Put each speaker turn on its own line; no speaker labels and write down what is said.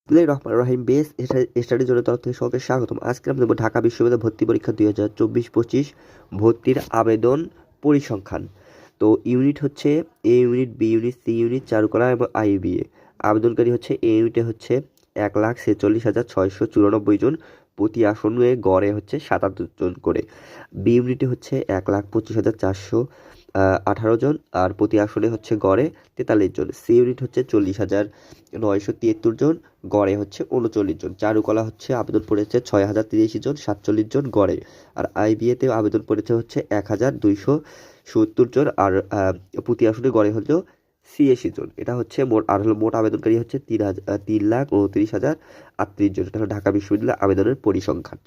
বিসমিল্লাহির রহমানির রহিম। বেস স্টাডির জন্য তরফ থেকে সবাইকে স্বাগতম। আজকে আমরা দেখব ঢাকা বিশ্ববিদ্যালয় ভর্তি পরীক্ষা 2024-25 ভর্তির আবেদন পরিসংখ্যান। তো ইউনিট হচ্ছে A unit, B unit, C unit, চারুকলা এবং আইবিএ। আবেদনকারী হচ্ছে এ ইউনিটে হচ্ছে 1,46,694 জন, প্রতি আসনে গড়ে হচ্ছে 77 জন করে। বি ইউনিটে হচ্ছে 1,25,418 জন, আর প্রতি আসনে হচ্ছে গড়ে 43 জন। সি ইউনিট হচ্ছে 40,973 জন, গড়ে হচ্ছে 39 জন। চারুকলা হচ্ছে আবেদন পড়েছে 6,083 জন, 47 জন গড়ে। আর আইবিএতেও আবেদন পড়েছে হচ্ছে 1,270 জন, আর প্রতি আসনে গড়ে হলো 86 জন। এটা হচ্ছে মোট, আর হলো মোট আবেদনকারী হচ্ছে 3,29,038 জন। এটা হলো ঢাকা বিশ্ববিদ্যালয় আবেদনের পরিসংখ্যান।